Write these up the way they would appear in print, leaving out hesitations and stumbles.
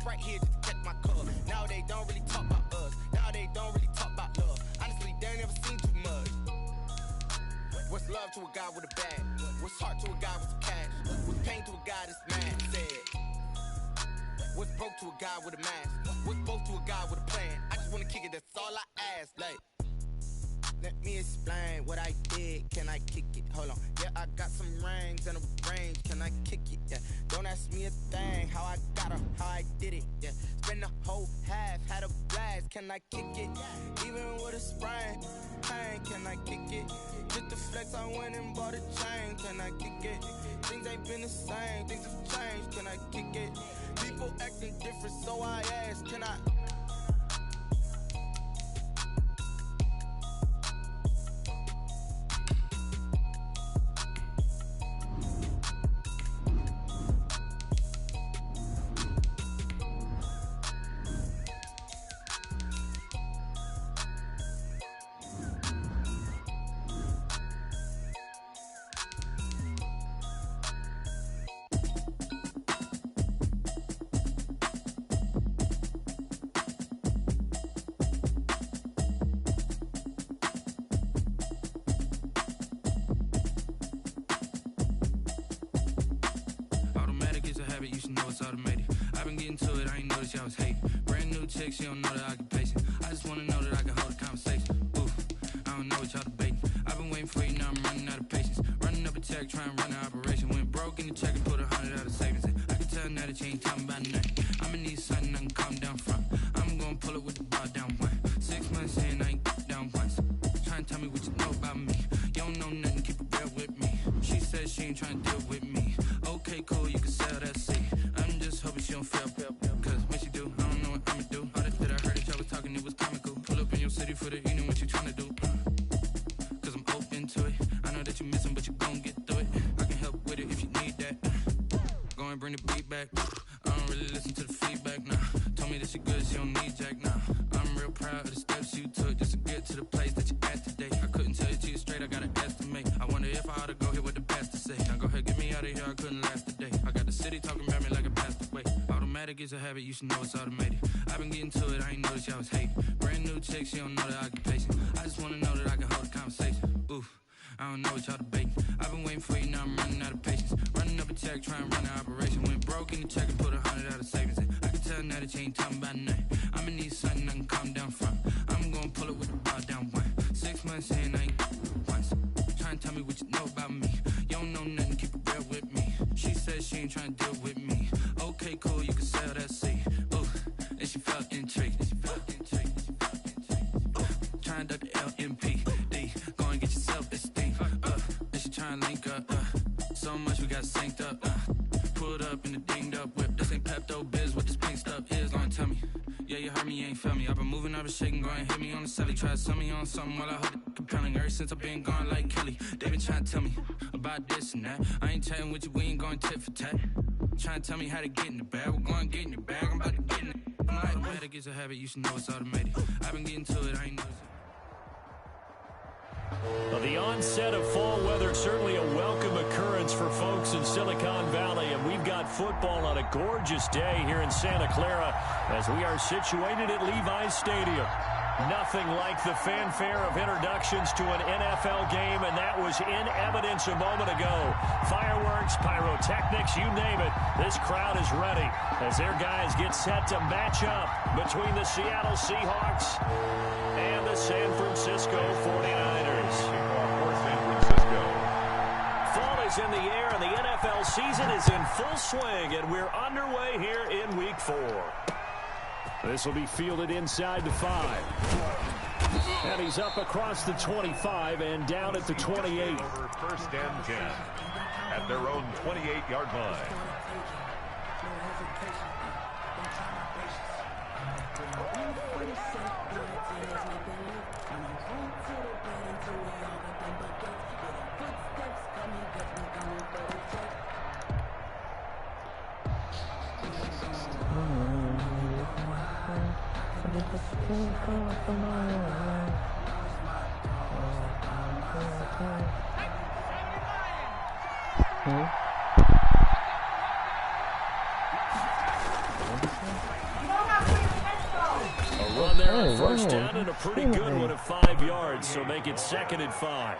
right here just to catch my cub. Now they don't really talk about us. Now they don't really talk about love. Honestly, they ain't never seen too much. What's love to a guy with a bag? What's heart to a guy with some cash? What's pain to a guy that's mad? Said. What's broke to a guy with a mask? What's both to a guy with a plan? I just wanna kick it, that's all I ask. Like, let me explain what I did. Can I kick it? Hold on. Yeah, I got some rings and a range. Can I kick it? Yeah. Don't ask me a thing. How I got her, how I did it. Yeah. Spend the whole half, had a blast. Can I kick it? Even with a sprain, pain. Can I kick it? Just the flex, I went and bought a chain. Can I kick it? Things ain't been the same. Things have changed. Can I kick it? People acting different, so I ask. Can I? You should know it's automated. I've been getting to it, I ain't noticed y'all was hating. Brand new chick, she don't know the occupation. I just wanna know that I can hold a conversation. Ooh, I don't know what y'all debating. I've been waiting for you, now I'm running out of patience. Running up a check, trying to run an operation. Went broke in the check and put 100 out of savings in. I can tell now that you ain't talking about nothing. I'ma need something I can calm down from. I'm gonna pull it with the bar down one. 6 months in, I ain't down once. Trying to tell me what you know about me. You don't know nothing, keep it real with me. She said she ain't trying to deal with me. Okay, cool, you can sell that seat. I'm just hoping she don't fail, cause when she do, I don't know what I'ma do. All that I heard that y'all was talking, it was comical. Pull up in your city for the evening, what you tryna do? Cause I'm open to it. I know that you missing, but you gon' get through it. I can help with it if you need that. Go and bring the beat back. I don't really listen to the feedback, nah. Told me that she good, she don't need jack, nah. I'm real proud of the steps you took just to get to the place that you at today. I couldn't tell you to you straight, I gotta estimate. I wonder if I ought to go here with the pastor say. Now go ahead, get me out of here, I couldn't last a day. I got the city talking about me like a pastor way. Automatic is a habit, you should know it's automated. I've been getting to it, I ain't noticed y'all was hating. Brand new chick, she don't know the occupation. I just wanna know that I can hold a conversation. Ooh, I don't know what y'all debating. I've been waiting for you, now I'm running out of patience. Running up a check, trying to run an operation. Went broke in the check and put 100 out of savings in. I can tell now that you ain't talking about nothing. I'ma need something I can calm down from. I'm gonna pull it with the bar down one. 6 months in, I ain't once. Trying to tell me what you know about me. You don't know nothing, keep it real with me. She said she ain't trying to deal with me. Okay, cool, you can sell that seat. Ooh, and she felt intrigued. Trying to duck the LMPD. Go and get your self-esteem. And she trying to link up. So much we got synced up. Pulled up in the dinged up whip. This ain't Pepto-Biz, what this pink stuff is. Long tell me. Yeah, you heard me, you ain't felt me. I've been moving, I've been shaking, go and hit me on the celly. Try to sell me on something while I hold it compelling. Ever since I've been gone like Kelly, they been trying to tell me about this and that. I ain't chatting with you, we ain't going tit for tat. Trying to tell me how to get in the bag. We're going to get in the bag, I'm about to get in it. Automatic is a habit, you should know it's automated. I've been getting to it, I ain't noticed it. Well, the onset of fall weather, certainly a welcome occurrence for folks in Silicon Valley, and we've got football on a gorgeous day here in Santa Clara as we are situated at Levi's Stadium. Nothing like the fanfare of introductions to an NFL game, and that was in evidence a moment ago. Fireworks, pyrotechnics, you name it. This crowd is ready as their guys get set to match up between the Seattle Seahawks and the San Francisco 49ers. Fall is in the air, and the NFL season is in full swing, and we're underway here in Week 4. This will be fielded inside the 5. And he's up across the 25 and down at the 28. First and 10 at their own 28-yard line. Run there on first down and a pretty good one of 5 yards, so make it 2nd and 5.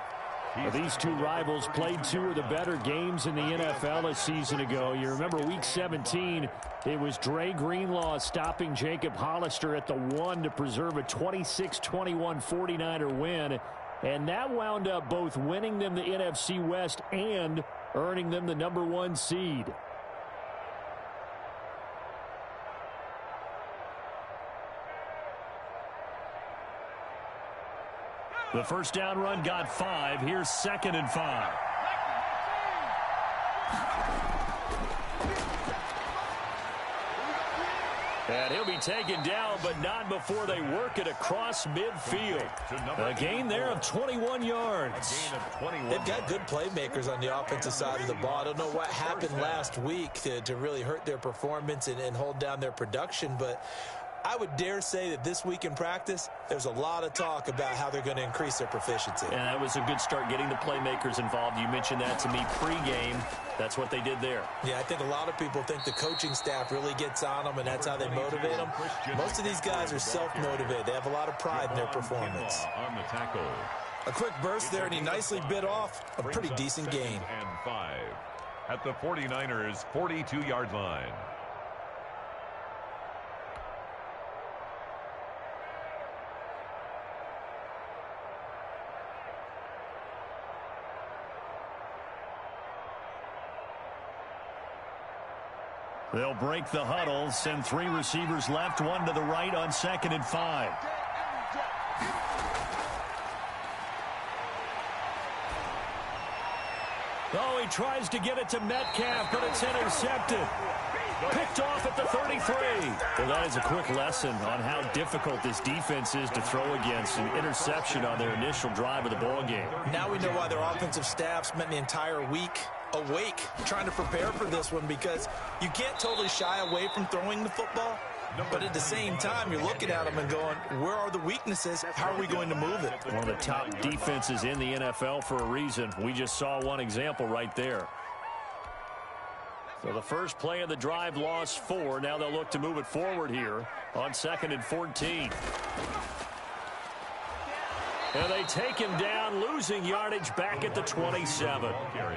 Now, these two rivals played 2 of the better games in the NFL a season ago. You remember Week 17, it was Dre Greenlaw stopping Jacob Hollister at the 1 to preserve a 26-21 49er win. And that wound up both winning them the NFC West and earning them the number 1 seed. The first down run got 5. Here's 2nd and 5. And he'll be taken down, but not before they work it across midfield. A gain there of 21 yards. They've got good playmakers on the offensive side of the ball. I don't know what happened last week to really hurt their performance and hold down their production, but I would dare say that this week in practice, there's a lot of talk about how they're going to increase their proficiency. And that was a good start getting the playmakers involved. You mentioned that to me pregame. That's what they did there. Yeah, I think a lot of people think the coaching staff really gets on them, and that's how they motivate them. Most of these guys are self-motivated. They have a lot of pride in their performance. On the tackle. A quick burst there, and he nicely bit off a pretty decent gain. And 5 at the 49ers' 42-yard line. They'll break the huddle, send 3 receivers left, 1 to the right on 2nd and 5. Oh, he tries to get it to Metcalf, but it's intercepted. Picked off at the 33. Well, that is a quick lesson on how difficult this defense is to throw against. An interception on their initial drive of the ball game. Now we know why their offensive staff spent the entire week awake trying to prepare for this one, because you can't totally shy away from throwing the football, but at the same time you're looking at them and going, where are the weaknesses? How are we going to move it? One of the top defenses in the NFL for a reason. We just saw one example right there. So the first play of the drive lost 4. Now they'll look to move it forward here on 2nd and 14. And they take him down, losing yardage back at the 27.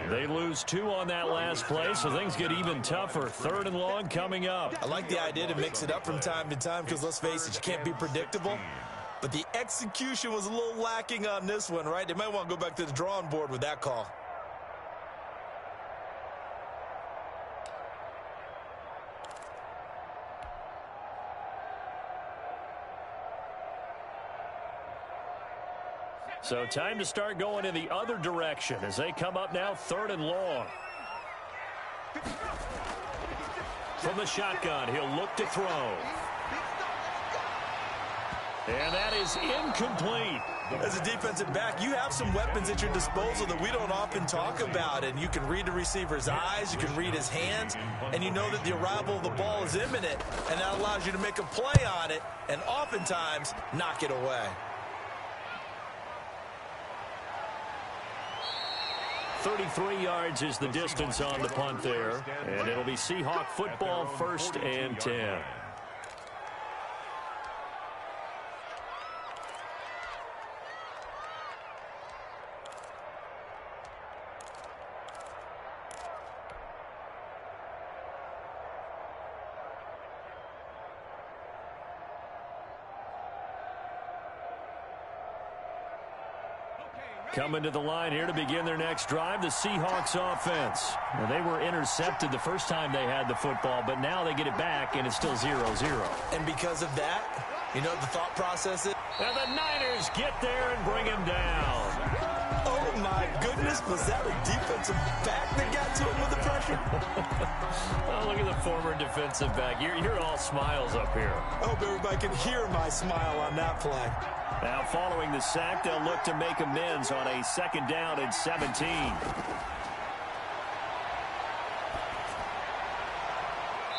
They lose 2 on that last play, so things get even tougher. 3rd and long coming up. I like the idea to mix it up from time to time, because let's face it, you can't be predictable. But the execution was a little lacking on this one, right? They might want to go back to the drawing board with that call. So time to start going in the other direction as they come up now 3rd and long. From the shotgun, he'll look to throw. And that is incomplete. As a defensive back, you have some weapons at your disposal that we don't often talk about. And you can read the receiver's eyes, you can read his hands, and you know that the arrival of the ball is imminent. And that allows you to make a play on it and oftentimes knock it away. 33 yards is the distance on the punt there. And it'll be Seahawk football, 1st and 10. Coming to the line here to begin their next drive, the Seahawks offense. Well, they were intercepted the first time they had the football, but now they get it back, and it's still 0-0. And because of that, you know what the thought process is? And the Niners get there and bring him down. Oh, my goodness. Was that a defensive back that got to him with the pressure? Oh, look at the former defensive back. You're all smiles up here. I hope everybody can hear my smile on that play. Now following the sack, they'll look to make amends on a 2nd down and 17.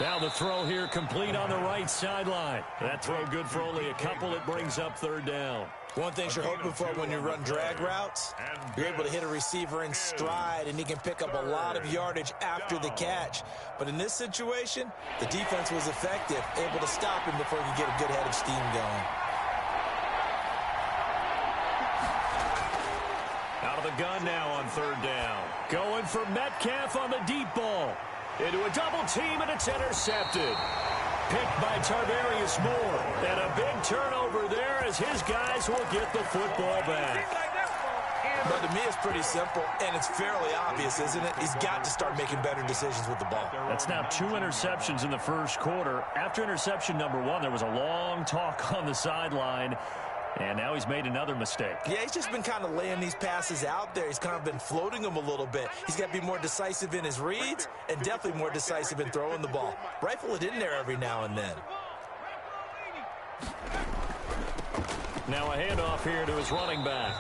Now the throw here complete on the right sideline. That throw good for only a couple. It brings up 3rd down. One thing you're hoping for when you run drag routes, you're able to hit a receiver in stride, and he can pick up a lot of yardage after the catch. But in this situation, the defense was effective, able to stop him before he could get a good head of steam going. Out of the gun now on third down. Going for Metcalf on the deep ball. Into a double team, and it's intercepted. Picked by Tarvarius Moore. And a big turnover there as his guys will get the football back. But to me, it's pretty simple, and it's fairly obvious, isn't it? He's got to start making better decisions with the ball. That's now 2 interceptions in the first quarter. After interception number 1, there was a long talk on the sideline. And now he's made another mistake. Yeah, he's just been kind of laying these passes out there. He's kind of been floating them a little bit. He's got to be more decisive in his reads and definitely more decisive in throwing the ball. Rifle it in there every now and then. Now a handoff here to his running back.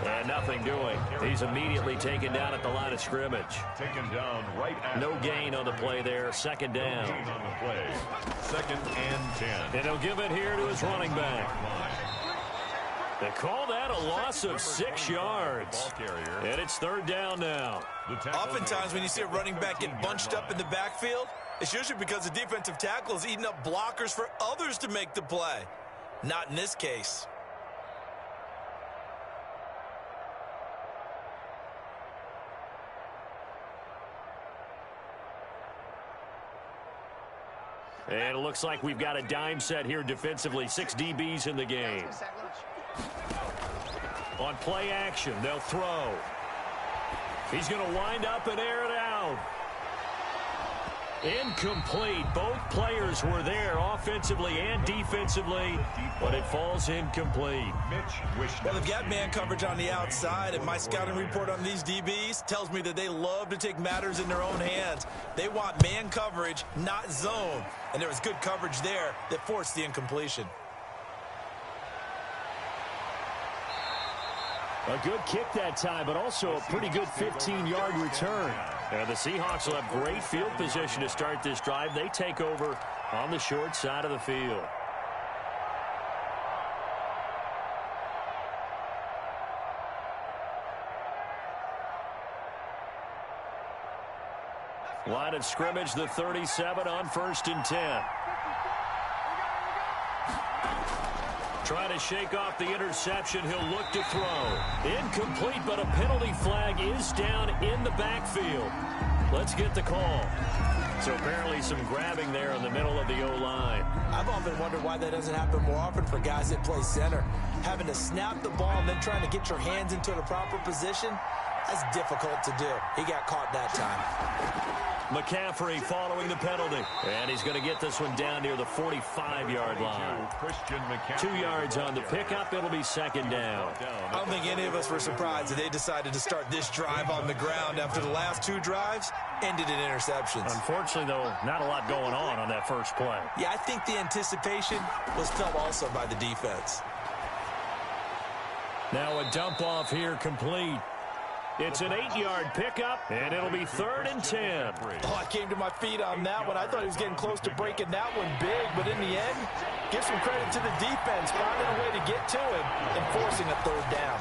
And nothing doing. He's immediately taken down at the line of scrimmage. Taken down right at no gain on the play there. Second down. No gain on the play. 2nd and 10. And he'll give it here to his running back. They call that a loss of 6 yards. And it's third down now. Oftentimes when you see a running back get bunched up in the backfield, it's usually because the defensive tackle is eating up blockers for others to make the play. Not in this case. And it looks like we've got a dime set here defensively. 6 DBs in the game. On play action, they'll throw. He's going to wind up and air it out. Incomplete. Both players were there offensively and defensively, but it falls incomplete. Well, they've got man coverage on the outside, and my scouting report on these DBs tells me that they love to take matters in their own hands. They want man coverage, not zone, and there was good coverage there that forced the incompletion. A good kick that time, but also a pretty good 15-yard return. And the Seahawks will have great field position to start this drive. They take over on the short side of the field. Line of scrimmage, the 37 on 1st and 10. Trying to shake off the interception. He'll look to throw. Incomplete, but a penalty flag is down in the backfield. Let's get the call. So apparently some grabbing there in the middle of the O-line. I've often wondered why that doesn't happen more often for guys that play center. Having to snap the ball and then trying to get your hands into the proper position, that's difficult to do. He got caught that time. McCaffrey following the penalty. And he's going to get this one down near the 45-yard line. 2 yards on the pickup. It'll be 2nd down. I don't think any of us were surprised that they decided to start this drive on the ground after the last 2 drives ended in interceptions. Unfortunately, though, not a lot going on that first play. Yeah, I think the anticipation was felt also by the defense. Now a dump off here complete. It's an 8-yard pickup, and it'll be 3rd and 10. Oh, I came to my feet on that one. I thought he was getting close to breaking that one big, but in the end, give some credit to the defense, finding a way to get to him and forcing a 3rd down.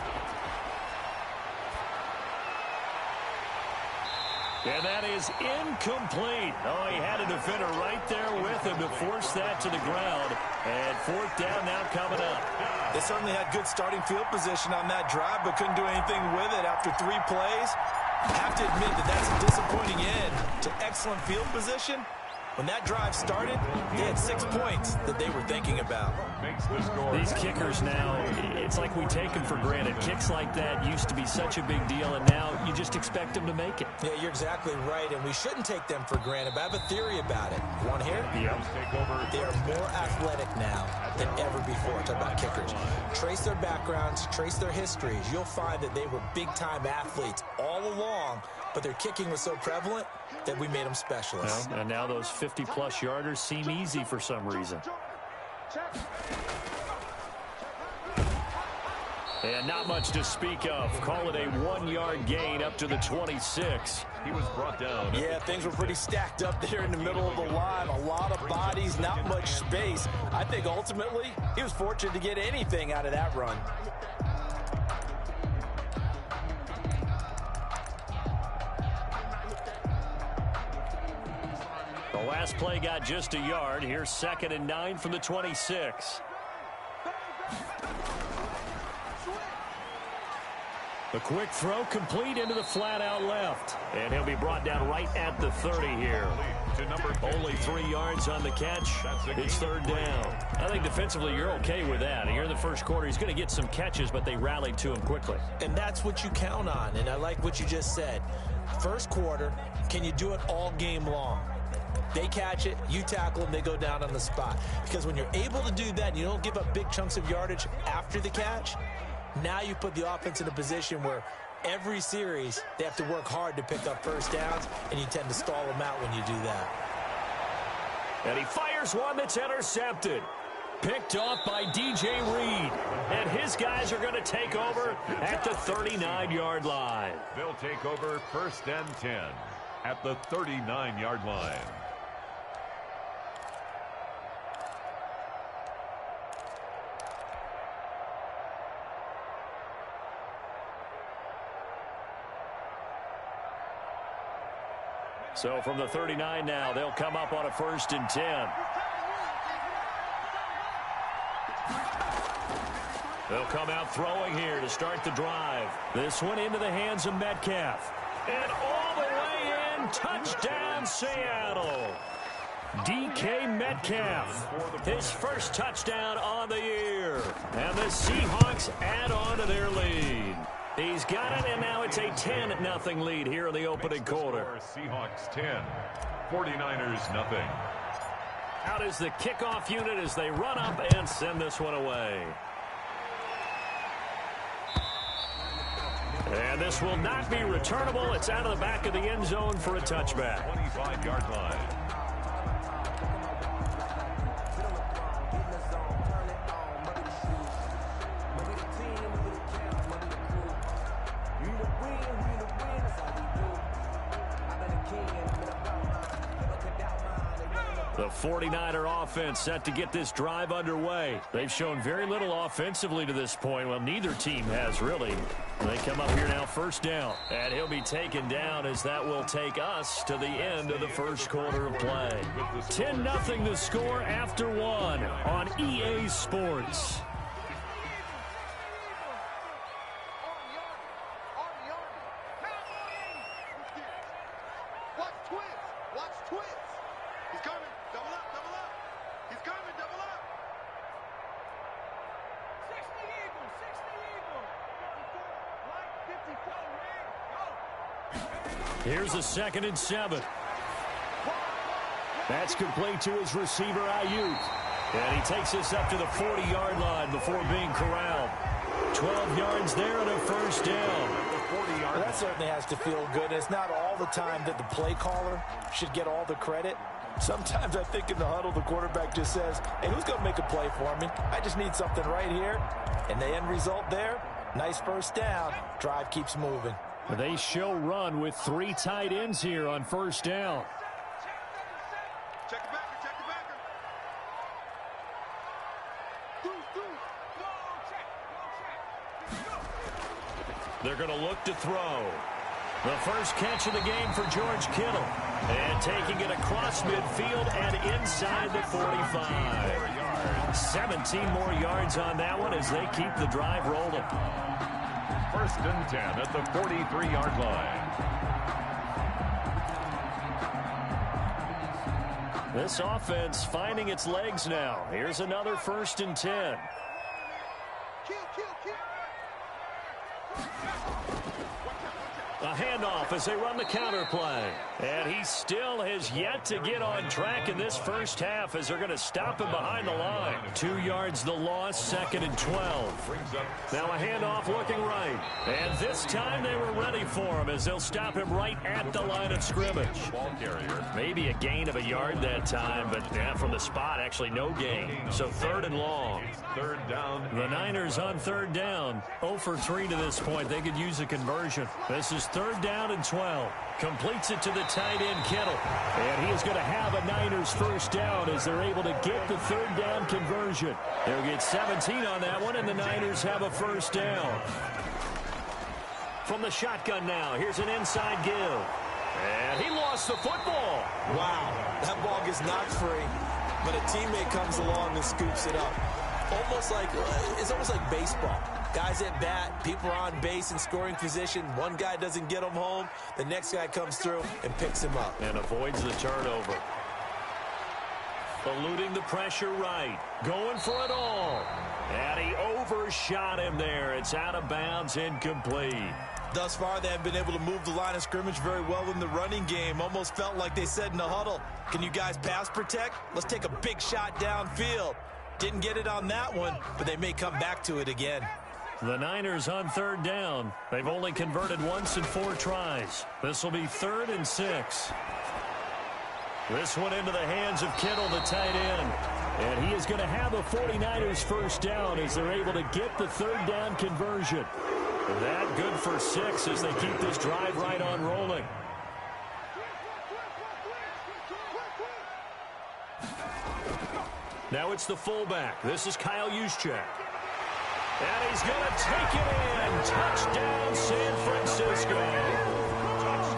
And that is incomplete. Oh, he had a defender right there with him to force that to the ground. And 4th down now coming up. They certainly had good starting field position on that drive, but couldn't do anything with it after 3 plays. I have to admit that that's a disappointing end to excellent field position. When that drive started, they had 6 points that they were thinking about. These kickers now, it's like we take them for granted. Kicks like that used to be such a big deal, and now you just expect them to make it. Yeah, you're exactly right, and we shouldn't take them for granted, but I have a theory about it. Want to hear it? Yep. They are more athletic now than ever before. Talk about kickers. Trace their backgrounds, trace their histories. You'll find that they were big-time athletes all along, but their kicking was so prevalent that we made them specialists. Well, and now those 50-plus yarders seem easy for some reason. And not much to speak of. Call it a 1-yard gain up to the 26. He was brought down. Yeah, things were pretty stacked up there in the middle of the line. A lot of bodies, not much space. I think ultimately he was fortunate to get anything out of that run. The last play got just a yard. Here's 2nd and 9 from the 26. The quick throw complete into the flat out left. And he'll be brought down right at the 30 here. Only 3 yards on the catch. It's 3rd down. I think defensively you're okay with that. Here in the first quarter, he's going to get some catches, but they rallied to him quickly. And that's what you count on. And I like what you just said. First quarter, can you do it all game long? They catch it, you tackle them, they go down on the spot. Because when you're able to do that, and you don't give up big chunks of yardage after the catch, now you put the offense in a position where every series they have to work hard to pick up first downs, and you tend to stall them out when you do that. And he fires one that's intercepted. Picked off by DJ Reed. And his guys are going to take over at the 39-yard line. They'll take over 1st and 10 at the 39-yard line. So from the 39 now, they'll come up on a 1st and 10. They'll come out throwing here to start the drive. This one into the hands of Metcalf. And all the way in, touchdown Seattle. DK Metcalf, his first touchdown on the year. And the Seahawks add on to their lead. He's got it, and now it's a 10-0 lead here in the opening quarter. Seahawks 10, 49ers nothing. Out is the kickoff unit as they run up and send this one away. And this will not be returnable. It's out of the back of the end zone for a touchback. 25-yard line. The 49er offense set to get this drive underway. They've shown very little offensively to this point. Well, neither team has really. They come up here now 1st down. And he'll be taken down as that will take us to the end of the first quarter of play. 10-0 the score after 1 on EA Sports. Here's a 2nd and 7. That's complete to his receiver, Ayuk. And he takes us up to the 40-yard line before being corralled. 12 yards there and a 1st down. Well, that certainly has to feel good. It's not all the time that the play caller should get all the credit. Sometimes I think in the huddle, the quarterback just says, hey, who's going to make a play for me? I just need something right here. And the end result there, nice 1st down. Drive keeps moving. They show run with 3 tight ends here on 1st down. Check the backer, check the backer. They're going to look to throw. The first catch of the game for George Kittle. And taking it across midfield and inside the 45. 17 more yards on that one as they keep the drive rolling. 1st and 10 at the 43-yard line. This offense finding its legs now. Here's another 1st and 10. A handoff as they run the counter play. And he still has yet to get on track in this first half as they're going to stop him behind the line. 2 yards the loss, 2nd and 12. Now a handoff looking right. And this time they were ready for him as they'll stop him right at the line of scrimmage. Ball carrier. Maybe a gain of a yard that time, but from the spot, actually no gain. So 3rd and long. 3rd down. The Niners on 3rd down. 0 for 3 to this point. They could use a conversion. This is 3rd down and 12. Completes it to the tight end, Kittle. And he is going to have a Niners first down as they're able to get the 3rd down conversion. They'll get 17 on that one, and the Niners have a first down. From the shotgun now, here's an inside give. And he lost the football. Wow, that ball gets knocked free, but a teammate comes along and scoops it up. It's almost like baseball. Guys at bat, people are on base in scoring position. One guy doesn't get him home. The next guy comes through and picks him up. And avoids the turnover. Eluding the pressure right. Going for it all. And he overshot him there. It's out of bounds, incomplete. Thus far, they have been able to move the line of scrimmage very well in the running game. Almost felt like they said in the huddle, can you guys pass protect? Let's take a big shot downfield. Didn't get it on that one, but they may come back to it again. The Niners on 3rd down. They've only converted once in 4 tries. This will be 3rd and 6. This one into the hands of Kittle, the tight end. And he is going to have a 49ers first down as they're able to get the 3rd down conversion. That good for 6 as they keep this drive right on rolling. Now it's the fullback. This is Kyle Juszczyk. And he's going to take it in. Touchdown, San Francisco.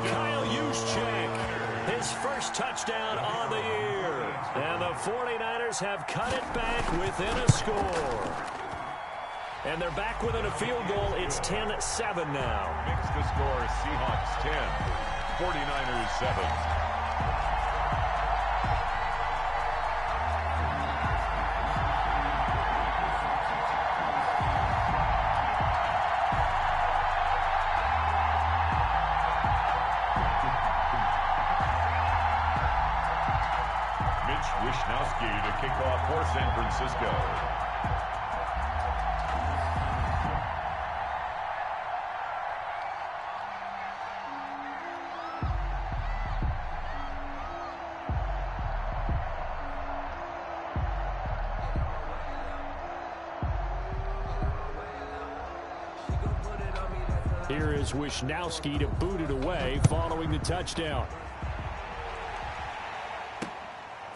Kyle Juszczyk, his first touchdown on the year. And the 49ers have cut it back within a score. And they're back within a field goal. It's 10-7 now. Makes the score Seahawks 10, 49ers 7. To kick off for San Francisco. Here is Wisnowski to boot it away following the touchdown.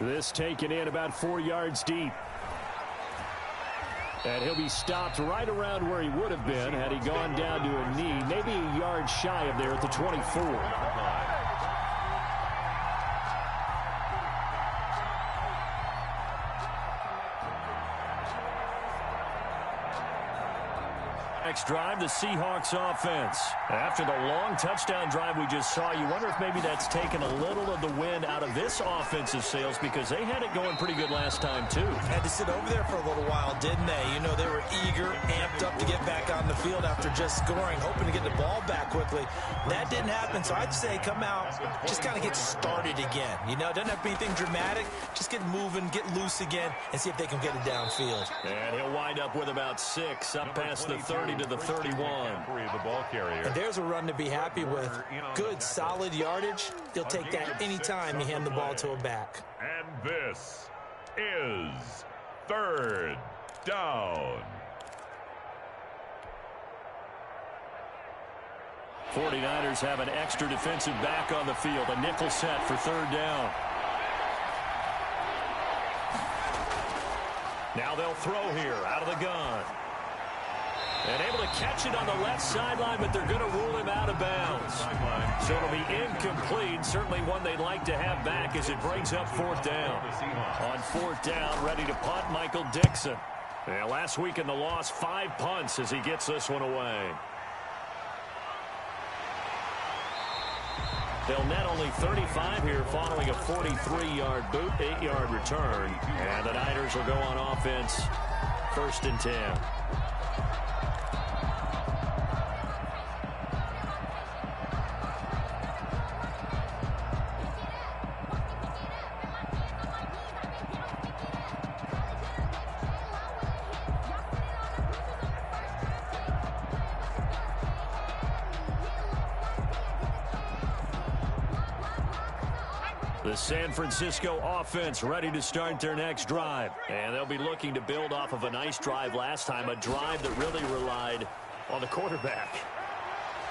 This taken in about 4 yards deep. And he'll be stopped right around where he would have been had he gone down to a knee, maybe a yard shy of there at the 24. Next drive, the Seahawks offense. After the long touchdown drive we just saw, you wonder if maybe that's taken a little of the wind out of this offensive sails because they had it going pretty good last time too. Had to sit over there for a little while, didn't they? You know, they were eager, amped up to get back on the field after just scoring, hoping to get the ball back quickly. That didn't happen, so I'd say come out, just kind of get started again. You know, it doesn't have to be anything dramatic. Just get moving, get loose again, and see if they can get it downfield. And he'll wind up with about 6 up past the 30 to the 31. The ball carrier. And there's a run to be happy with. Good, solid yardage. He'll take that anytime you hand the ball to a back. And this is 3rd down. 49ers have an extra defensive back on the field. A nickel set for 3rd down. Now they'll throw here out of the gun. And able to catch it on the left sideline, but they're going to rule him out of bounds. So it'll be incomplete. Certainly one they'd like to have back as it brings up 4th down. On 4th down, ready to punt, Michael Dixon. And last week in the loss, 5 punts as he gets this one away. They'll net only 35 here following a 43-yard boot, 8-yard return. And the Niners will go on offense, 1st and 10. The San Francisco offense ready to start their next drive. And they'll be looking to build off of a nice drive last time, a drive that really relied on the quarterback.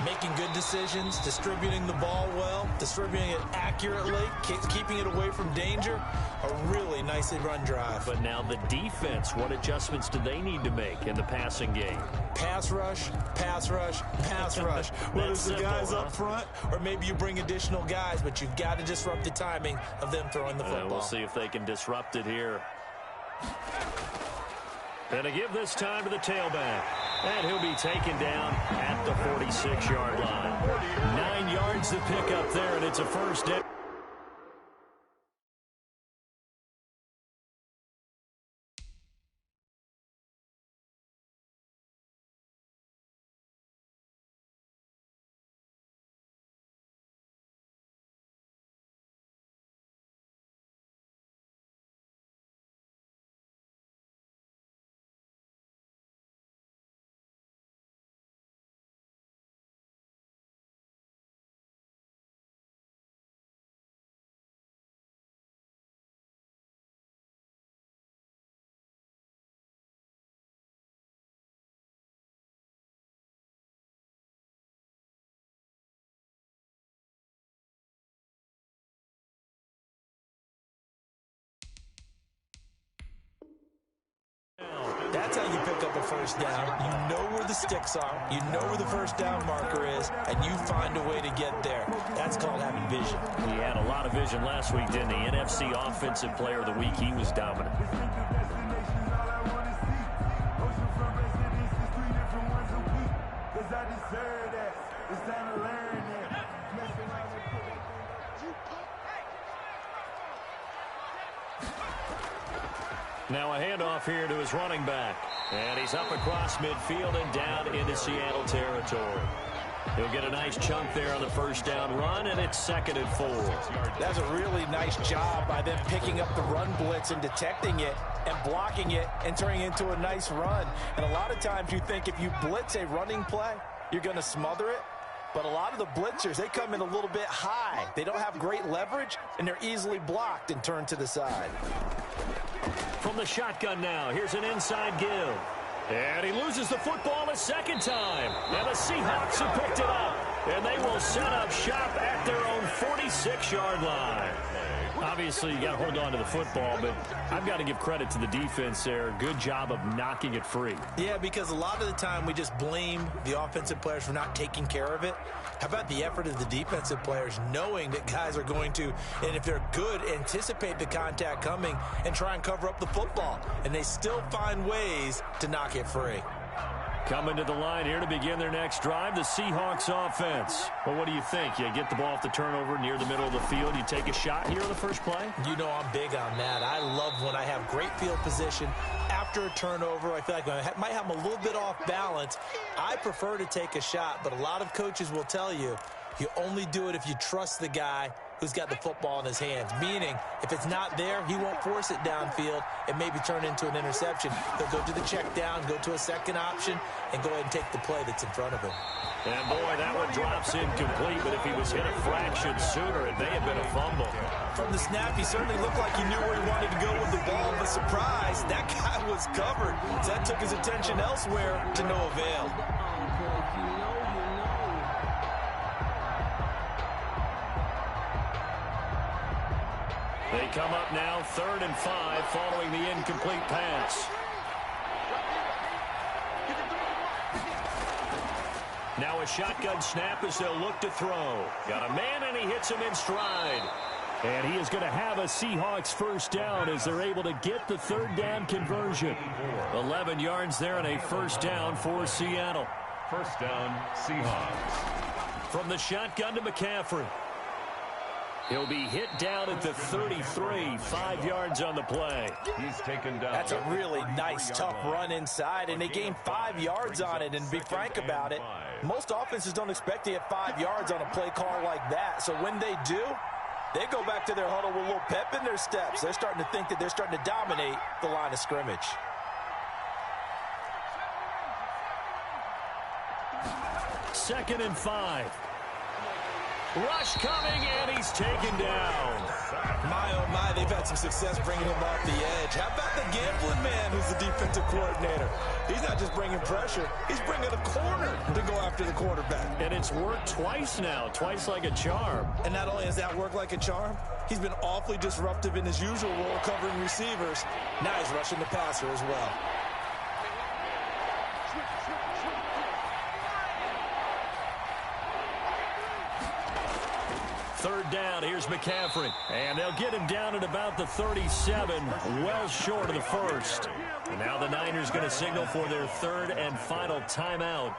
Making good decisions, distributing the ball well, distributing it accurately, keeping it away from danger. A really nicely run drive. But now the defense, what adjustments do they need to make in the passing game? Pass rush, pass rush, pass rush. Whether it's the guys up front or maybe you bring additional guys, but you've got to disrupt the timing of them throwing the football. We'll see if they can disrupt it here. And to give this time to the tailback. And he'll be taken down at the 46-yard line. 9 yards to pick up there, and it's a first down. That's how you pick up a first down. You know where the sticks are. You know where the first down marker is, and you find a way to get there. That's called having vision. He had a lot of vision last week, didn't he? NFC Offensive Player of the Week. He was dominant. Now a handoff here to his running back. And he's up across midfield and down into Seattle territory. He'll get a nice chunk there on the first down run, and it's 2nd and 4. That's a really nice job by them picking up the run blitz and detecting it and blocking it and turning it into a nice run. And a lot of times you think if you blitz a running play, you're going to smother it. But a lot of the blitzers, they come in a little bit high. They don't have great leverage, and they're easily blocked and turned to the side. From the shotgun now, here's an inside give. And he loses the football a second time. And the Seahawks have picked it up. And they will set up shop at their own 46-yard line. Obviously, you got to hold on to the football, but I've got to give credit to the defense there. Good job of knocking it free. Yeah, because a lot of the time we just blame the offensive players for not taking care of it. How about the effort of the defensive players knowing that guys are going to, and if they're good, anticipate the contact coming and try and cover up the football. And they still find ways to knock it free. Coming to the line here to begin their next drive, the Seahawks offense. Well, what do you think? You get the ball off the turnover near the middle of the field. You take a shot here on the first play? You know I'm big on that. I love when I have great field position after a turnover. I feel like I might have them a little bit off balance. I prefer to take a shot, but a lot of coaches will tell you, you only do it if you trust the guy who's got the football in his hands. Meaning, if it's not there, he won't force it downfield and maybe turn into an interception. He'll go to the check down, go to a second option, and go ahead and take the play that's in front of him. And boy, that one drops incomplete, but if he was hit a fraction sooner, it may have been a fumble. From the snap, he certainly looked like he knew where he wanted to go with the ball, but surprise, that guy was covered. So that took his attention elsewhere to no avail. They come up now 3rd and 5 following the incomplete pass. Now a shotgun snap as they'll look to throw. Got a man, and he hits him in stride. And he is going to have a Seahawks first down as they're able to get the 3rd down conversion. 11 yards there and a first down for Seattle. First down, Seahawks. From the shotgun to McCaffrey. He'll be hit down at the 33, 5 yards on the play. He's taken down. That's a really nice, tough run inside, and they gained 5 yards on it. And to be frank about it, most offenses don't expect to get 5 yards on a play call like that. So when they do, they go back to their huddle with a little pep in their steps. They're starting to think that they're starting to dominate the line of scrimmage. Second and 5. Rush coming, and he's taken down. My, oh my, they've had some success bringing him off the edge. How about the gambling man who's the defensive coordinator? He's not just bringing pressure, he's bringing a corner to go after the quarterback. And it's worked twice now, twice like a charm. And not only has that worked like a charm, he's been awfully disruptive in his usual role covering receivers. Now he's rushing the passer as well. Third down, here's McCaffrey. And they'll get him down at about the 37, well short of the first. And now the Niners going to signal for their third and final timeout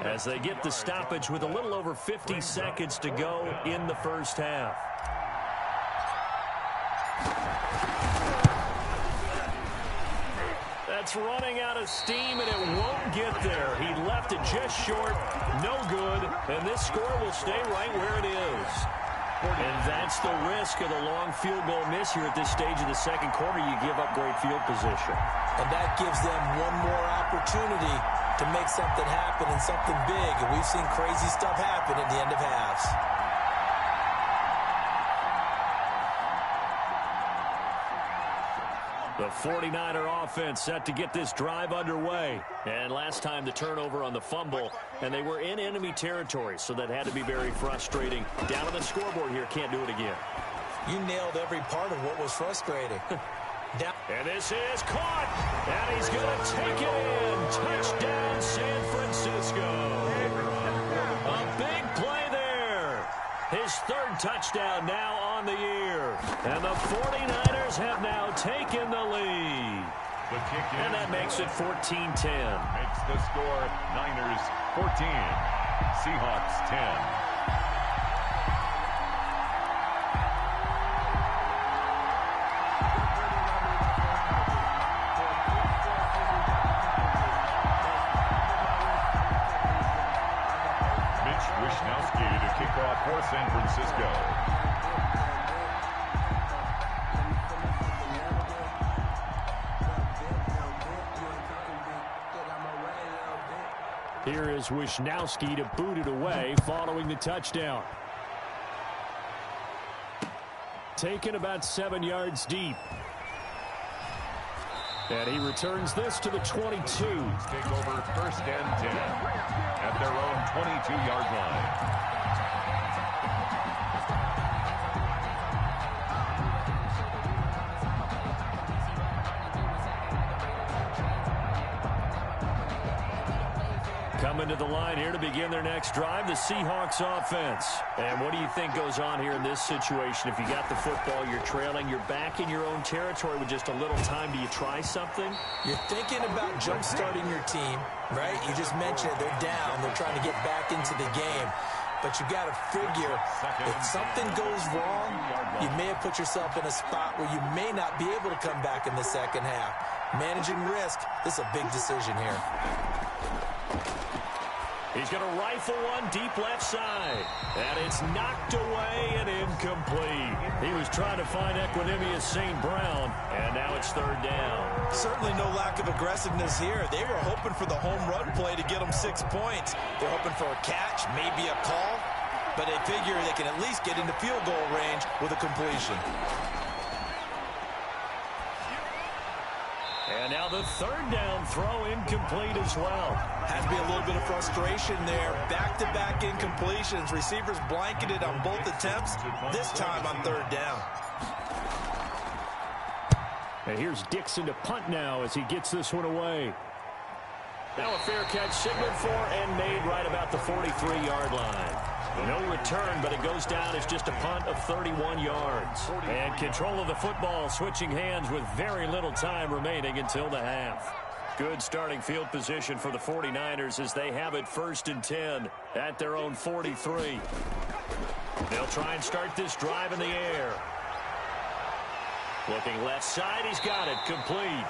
as they get the stoppage with a little over 50 seconds to go in the first half. That's running out of steam, and it won't get there. He left it just short, no good, and this score will stay right where it is. And that's the risk of the long field goal miss here at this stage of the second quarter. You give up great field position. And that gives them one more opportunity to make something happen and something big. And we've seen crazy stuff happen at the end of halves. The 49er offense set to get this drive underway. And last time the turnover on the fumble, and they were in enemy territory, so that had to be very frustrating. Down on the scoreboard here, can't do it again. You nailed every part of what was frustrating. And this is caught, and he's going to take it in. Touchdown, San Francisco. A big play there. His third touchdown now on the year. And the 49ers have now taken the lead. And that makes it 14-10. Makes the score Niners 14, Seahawks 10. To kick off for San Francisco. Here is Wisnowski to boot it away following the touchdown. Taken about 7 yards deep. And he returns this to the 22. Take over first and 10 at their own 22-yard line. Coming to the line here to begin their next drive, the Seahawks offense. And what do you think goes on here in this situation? If you got the football, you're trailing, you're back in your own territory with just a little time. Do you try something? You're thinking about jump-starting your team, right? You just mentioned it. They're down. They're trying to get back into the game. But you got to figure, if something goes wrong, you may have put yourself in a spot where you may not be able to come back in the second half. Managing risk, this is a big decision here. He's going to rifle one deep left side. And it's knocked away and incomplete. He was trying to find Equanimous St. Brown, and now it's third down. Certainly no lack of aggressiveness here. They were hoping for the home run play to get them 6 points. They're hoping for a catch, maybe a call, but they figure they can at least get into field goal range with a completion. And now the third down throw incomplete as well. Has to be a little bit of frustration there. Back-to-back incompletions. Receivers blanketed on both attempts, this time on third down. And here's Dixon to punt now as he gets this one away. Now a fair catch signaled for and made right about the 43-yard line. No return, but it goes down as just a punt of 31 yards. And control of the football switching hands with very little time remaining until the half. Good starting field position for the 49ers as they have it first and 10 at their own 43. They'll try and start this drive in the air. Looking left side, he's got it, complete.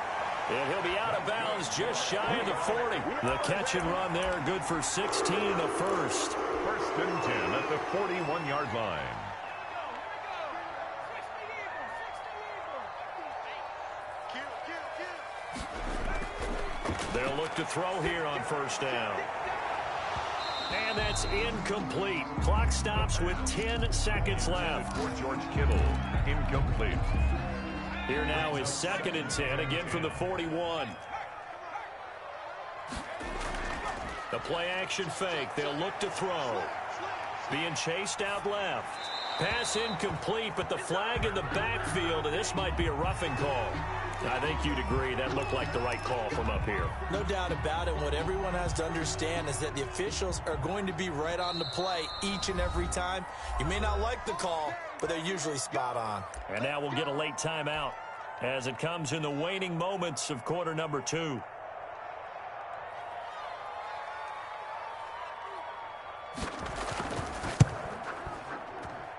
And he'll be out of bounds just shy of the 40. The catch and run there, good for 16 and a first. First and 10 at the 41-yard line. They'll look to throw here on first down. And that's incomplete. Clock stops with 10 seconds left. For George Kittle, incomplete. Here now is 2nd and 10, again from the 41. The play action fake. They'll look to throw. Being chased out left. Pass incomplete, but the flag in the backfield, and this might be a roughing call. I think you'd agree that looked like the right call from up here. No doubt about it. What everyone has to understand is that the officials are going to be right on the play each and every time. You may not like the call, but they're usually spot on. And now we'll get a late timeout as it comes in the waning moments of quarter number 2.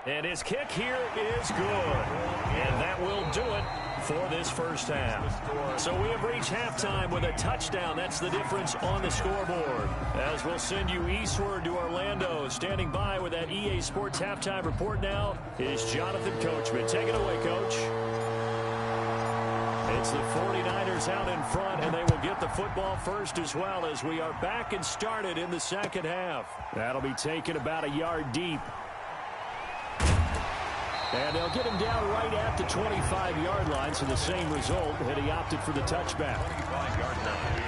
And his kick here is good. And that will do it for this first half. So we have reached halftime with a touchdown. That's the difference on the scoreboard. As we'll send you eastward to Orlando. Standing by with that EA Sports halftime report now is Jonathan Coachman. Take it away, Coach. It's the 49ers out in front, and they will get the football first as well as we are back and started in the second half. That'll be taken about a yard deep. And they'll get him down right at the 25-yard line, so the same result, and he opted for the touchback. 25-yard line.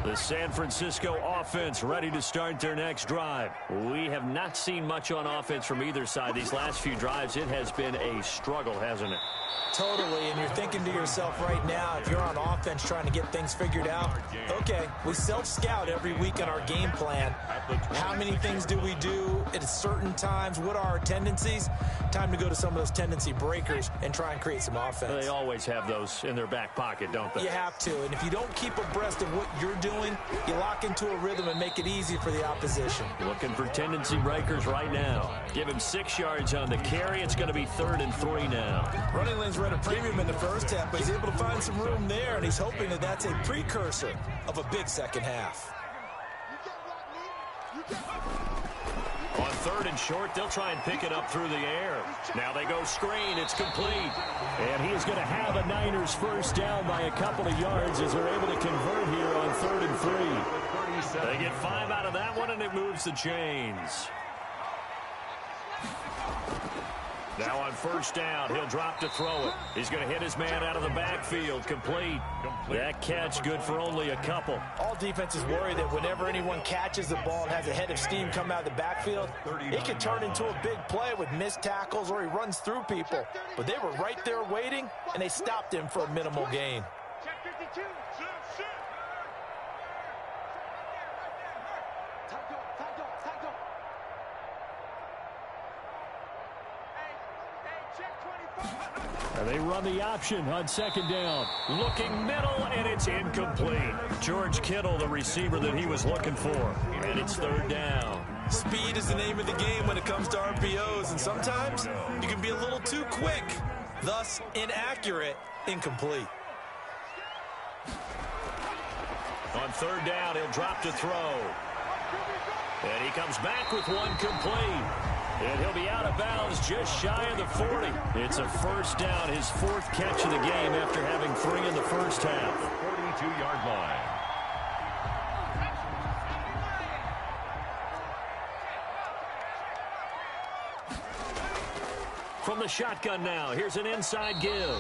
The San Francisco offense ready to start their next drive. We have not seen much on offense from either side. These last few drives, it has been a struggle, hasn't it? Totally, and you're thinking to yourself right now, if you're on offense trying to get things figured out, okay, we self-scout every week on our game plan. How many things do we do at certain times? What are our tendencies? Time to go to some of those tendency breakers and try and create some offense. They always have those in their back pocket, don't they? You have to, and if you don't keep abreast of what you're doing, you lock into a rhythm and make it easy for the opposition. Looking for tendency breakers right now. Give him 6 yards on the carry. It's going to be 3rd and 3 now. Running lanes were at a premium in the first half, but he's able to find some room there, and he's hoping that that's a precursor of a big second half. On 3rd and short, they'll try and pick it up through the air. Now they go screen. It's complete. And he is going to have a Niners first down by a couple of yards as they're able to convert here on 3rd and 3. They get 5 out of that one, and it moves the chains. Now on first down, he'll drop to throw it. He's going to hit his man out of the backfield. Complete. That catch good for only a couple. All defenses worry that whenever anyone catches the ball and has a head of steam come out of the backfield, it can turn into a big play with missed tackles or he runs through people. But they were right there waiting, and they stopped him for a minimal gain. And they run the option on 2nd down. Looking middle, and it's incomplete. George Kittle, the receiver that he was looking for. And it's 3rd down. Speed is the name of the game when it comes to RPOs, and sometimes you can be a little too quick, thus inaccurate, incomplete. On 3rd down, he'll drop to throw. And he comes back with one complete. And he'll be out of bounds just shy of the 40. It's a first down, his 4th catch of the game after having 3 in the first half. 42-yard line. From the shotgun now, here's an inside give.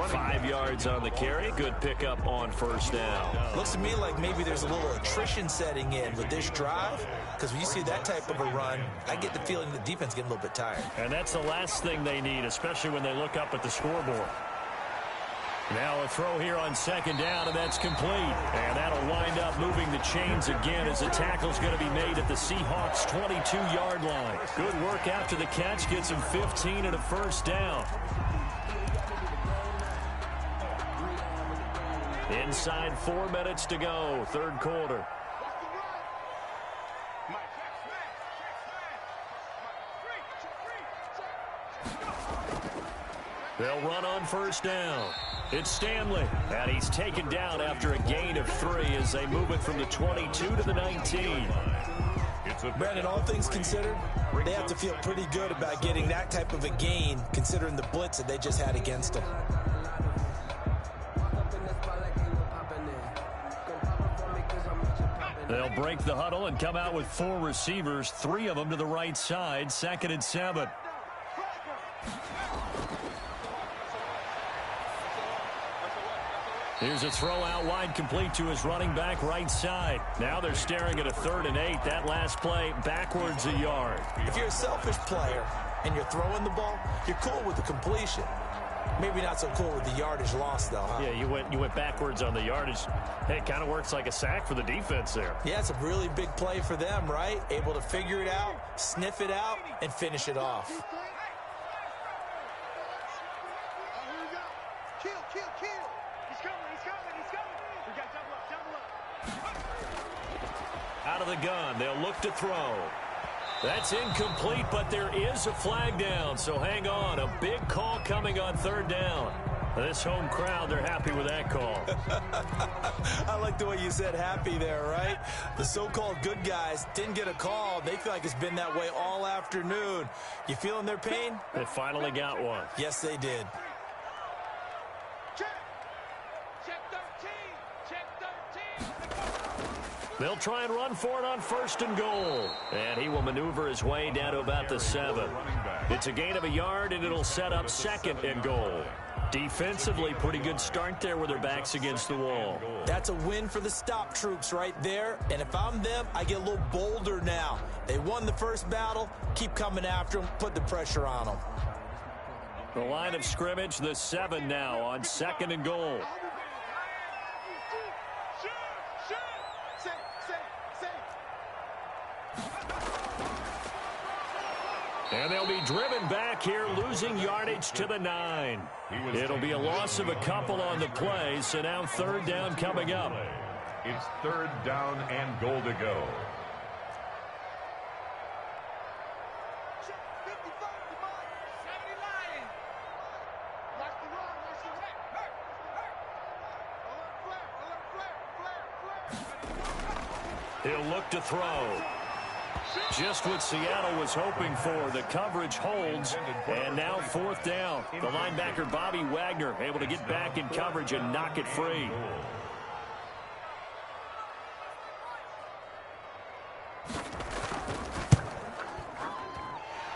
5 yards on the carry. Good pickup on first down. Looks to me like maybe there's a little attrition setting in with this drive, because when you see that type of a run, I get the feeling the defense getting a little bit tired. And that's the last thing they need, especially when they look up at the scoreboard. Now a throw here on 2nd down, and that's complete. And that'll wind up moving the chains again as the tackle's going to be made at the Seahawks' 22-yard line. Good work after the catch, gets him 15 and a first down. Inside 4 minutes to go, 3rd quarter. They'll run on first down. It's Stanley, and he's taken down after a gain of 3 as they move it from the 22 to the 19. It's Brandon, all things considered, they have to feel pretty good about getting that type of a gain, considering the blitz that they just had against them. They'll break the huddle and come out with 4 receivers, 3 of them to the right side, 2nd and 7. Here's a throw out wide, complete to his running back right side. Now they're staring at a 3rd and 8. That last play backwards a yard. If you're a selfish player and you're throwing the ball, you're cool with the completion. Maybe not so cool with the yardage loss, though, huh? Yeah, you went backwards on the yardage. Hey, it kind of works like a sack for the defense there. Yeah, it's a really big play for them, right? Able to figure it out, sniff it out, and finish it off. Out of the gun, they'll look to throw. That's incomplete, but there is a flag down, so hang on. A big call coming on 3rd down. This home crowd, they're happy with that call. I like the way you said happy there, right? The so-called good guys didn't get a call. They feel like it's been that way all afternoon. You feeling their pain? They finally got one. Yes, they did. They'll try and run for it on 1st and goal. And he will maneuver his way down to about the 7. It's a gain of a yard, and it'll set up 2nd and goal. Defensively, pretty good start there with their backs against the wall. That's a win for the stop troops right there. And if I'm them, I get a little bolder now. They won the first battle. Keep coming after them. Put the pressure on them. The line of scrimmage, the 7 now on 2nd and goal. And they'll be driven back here, losing yardage to the 9. It'll be a loss of a couple on the play, so now 3rd down coming up. It's 3rd down and goal to go. He'll look to throw. Just what Seattle was hoping for. The coverage holds, and now 4th down. The linebacker, Bobby Wagner, able to get back in coverage and knock it free.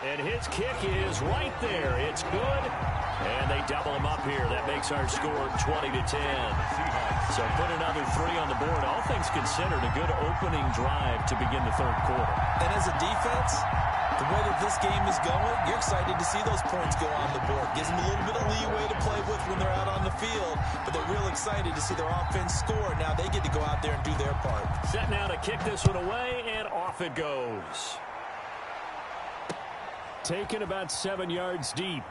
And his kick is right there. It's good. And they double him up here. That makes our score 20-10. So put another 3 on the board. All things considered, a good opening drive to begin the 3rd quarter. And as a defense, the way that this game is going, you're excited to see those points go on the board. Gives them a little bit of leeway to play with when they're out on the field, but they're real excited to see their offense score. Now they get to go out there and do their part. Set now to kick this one away, and off it goes. Taken about 7 yards deep.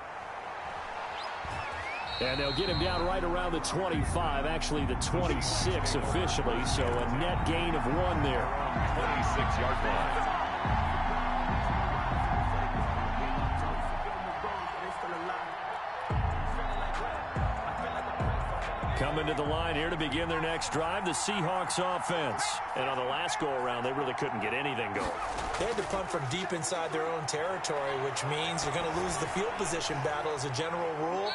And they'll get him down right around the 25, actually the 26 officially, so a net gain of 1 there. 26-yard line. Coming to the line here to begin their next drive, the Seahawks offense. And on the last go-around, they really couldn't get anything going. They had to punt from deep inside their own territory, which means you're going to lose the field position battle as a general rule.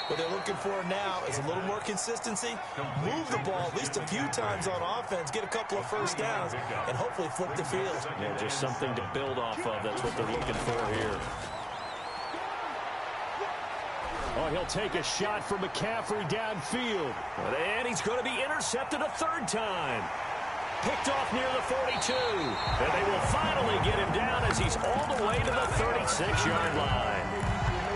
What they're looking for now is a little more consistency, move the ball at least a few times on offense, get a couple of first downs, and hopefully flip the field. Yeah, just something to build off of. That's what they're looking for here. Oh, he'll take a shot from McCaffrey downfield. And he's going to be intercepted a 3rd time. Picked off near the 42. And they will finally get him down as he's all the way to the 36-yard line.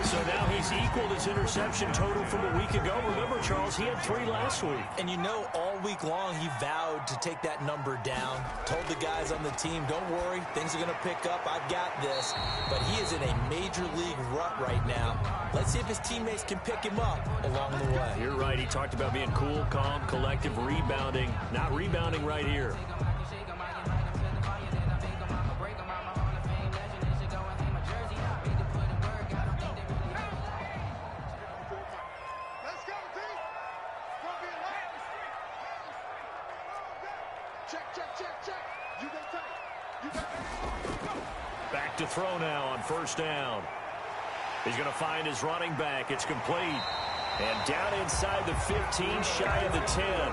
So now he's equaled his interception total from a week ago. Remember, Charles, he had 3 last week. And you know, all week long he vowed to take that number down. Told the guys on the team, don't worry, things are going to pick up. I've got this. But he is in a major league rut right now. Let's see if his teammates can pick him up along the way. You're right. He talked about being cool, calm, collective, rebounding. Not rebounding right here. Check. You go tight. You got to throw now on first down. He's going to find his running back. It's complete. And down inside the 15, shy of the 10.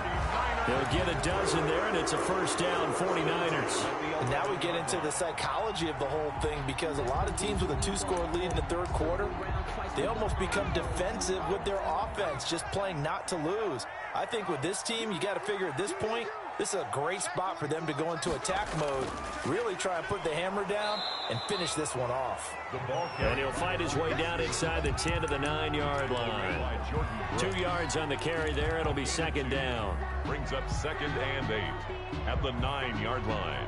They'll get a dozen there, and it's a first down, 49ers. And now we get into the psychology of the whole thing, because a lot of teams with a 2-score lead in the third quarter, they almost become defensive with their offense, just playing not to lose. I think with this team, you got to figure at this point, this is a great spot for them to go into attack mode, really try and put the hammer down and finish this one off. And he'll find his way down inside the 10 to the 9-yard line. 2 yards on the carry there. It'll be second down. Brings up 2nd and 8 at the 9-yard line.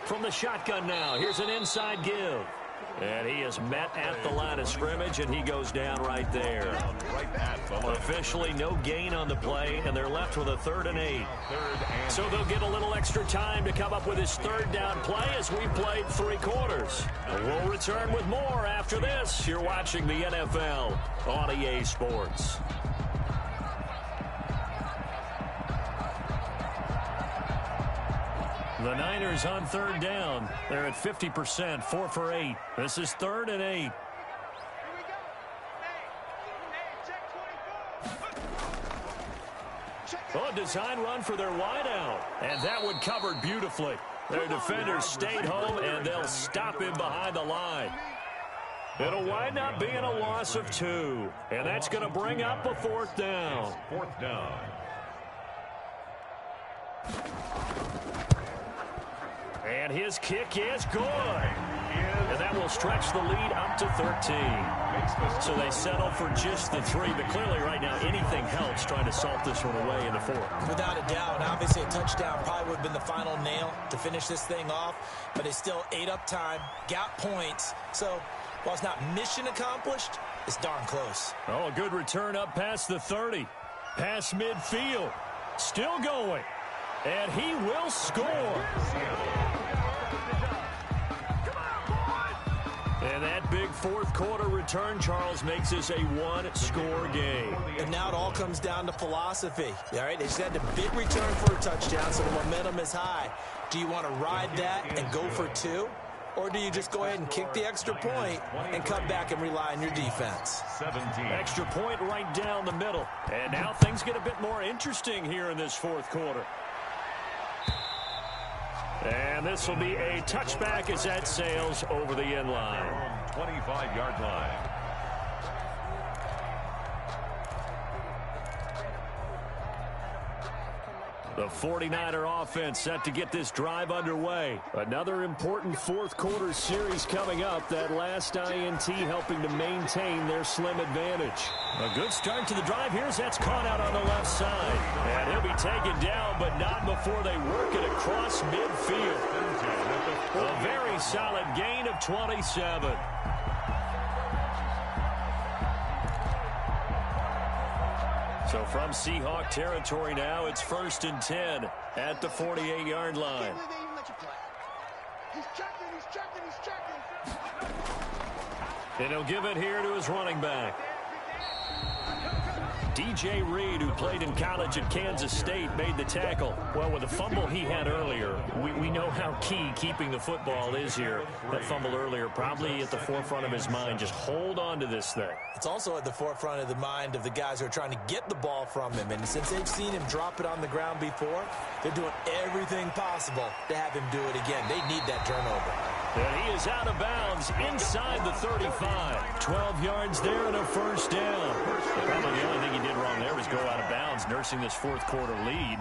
From the shotgun now, here's an inside give. And he is met at the line of scrimmage, and he goes down right there. Officially no gain on the play, and they're left with a 3rd and 8. So they'll get a little extra time to come up with his 3rd down play as we played 3 quarters. We'll return with more after this. You're watching the NFL on EA Sports. The Niners on 3rd down. They're at 50%, 4 for 8. This is 3rd and 8. Oh, design run for their wideout. And that one covered beautifully. Their defenders stayed home, and they'll stop him behind the line. It'll wind up being a loss of 2. And that's going to bring up a 4th down. 4th down. And his kick is good. And that will stretch the lead up to 13. So they settle for just the 3. But clearly right now anything helps trying to salt this one away in the 4th. Without a doubt. Obviously a touchdown probably would have been the final nail to finish this thing off. But it's still ate up time. Got points. So while it's not mission accomplished, it's darn close. Oh, a good return up past the 30. Past midfield. Still going. And he will score. And that big 4th quarter return, Charles, makes this a 1-score game. And now it all comes down to philosophy. All right, they just had a big return for a touchdown, so the momentum is high. Do you want to ride that and go for 2? Or do you just go ahead and kick the extra point and come back and rely on your defense? 17. Extra point right down the middle. And now things get a bit more interesting here in this 4th quarter. And this will be a touchback as that sails over the end line. 25-yard line. The 49er offense set to get this drive underway. Another important 4th quarter series coming up. That last INT helping to maintain their slim advantage. A good start to the drive. Here's that's caught out on the left side. And he'll be taken down, but not before they work it across midfield. A very solid gain of 27. So from Seahawk territory now, it's 1st and 10 at the 48-yard line. And he'll give it here to his running back. DJ Reed, who played in college at Kansas State, made the tackle. Well, with the fumble he had earlier, we know how key keeping the football is here. That fumble earlier probably at the forefront of his mind. Just hold on to this thing. It's also at the forefront of the mind of the guys who are trying to get the ball from him. And since they've seen him drop it on the ground before, they're doing everything possible to have him do it again. They need that turnover. And he is out of bounds inside the 35. 12 yards there and a first down. Probably the only thing he did wrong there was go out of bounds, nursing this 4th quarter lead.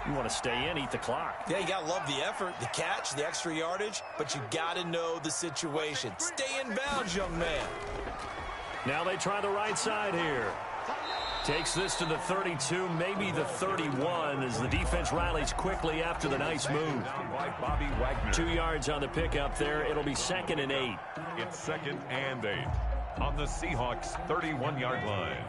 You want to stay in, eat the clock. Yeah, you got to love the effort, the catch, the extra yardage, but you got to know the situation. Stay in bounds, young man. Now they try the right side here. Takes this to the 32, maybe the 31, as the defense rallies quickly after the nice move. 2 yards on the pickup there. It'll be 2nd and 8. It's 2nd and 8 on the Seahawks' 31-yard line.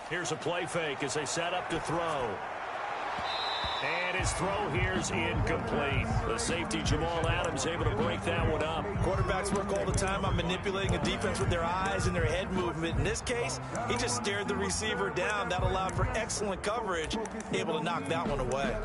Here's a play fake as they set up to throw. And his throw here's incomplete. The safety, Jamal Adams, able to break that one up. Quarterbacks work all the time on manipulating a defense with their eyes and their head movement. In this case, he just stared the receiver down. That allowed for excellent coverage, able to knock that one away.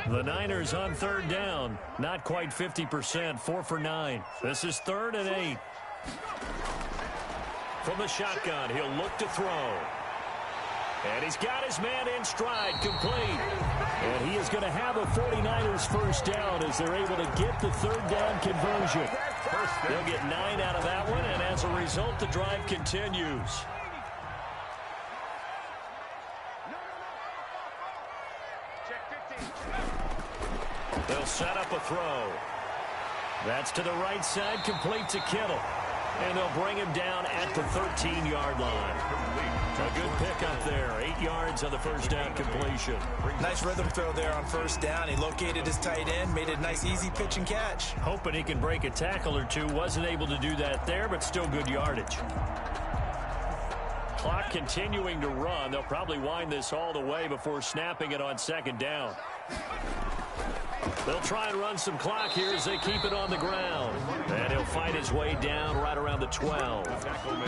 The Niners on third down. Not quite 50%, 4 for 9. This is 3rd and 8. From the shotgun, he'll look to throw. And he's got his man in stride, complete. And he is going to have a 49ers first down as they're able to get the third down conversion. They'll get 9 out of that one, and as a result, the drive continues. They'll set up a throw. That's to the right side, complete to Kittle. And they'll bring him down at the 13-yard line. A good pickup there. 8 yards on the first down completion. Nice rhythm throw there on first down. He located his tight end, made a nice easy pitch and catch. Hoping he can break a tackle or two. Wasn't able to do that there, but still good yardage. Clock continuing to run. They'll probably wind this all the way before snapping it on second down. They'll try and run some clock here as they keep it on the ground. And he'll fight his way down right around the 12.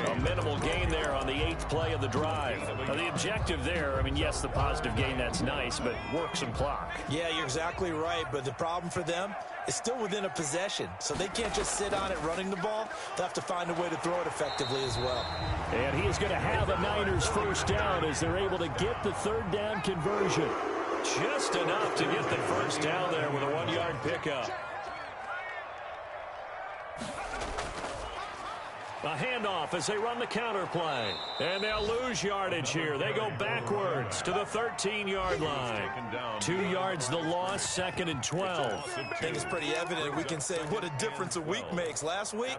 A minimal gain there on the 8th play of the drive. Now, the objective there, I mean, yes, the positive gain, that's nice, but work some clock. Yeah, you're exactly right, but the problem for them is still within a possession. So they can't just sit on it running the ball. They'll have to find a way to throw it effectively as well. And he is going to have a Niners first down as they're able to get the third down conversion. Just enough to get the first down there with a 1-yard pickup. A handoff as they run the counter play. And they'll lose yardage here. They go backwards to the 13-yard line. 2 yards the loss, 2nd and 12. I think it's pretty evident. We can say what a difference a week makes. Last week,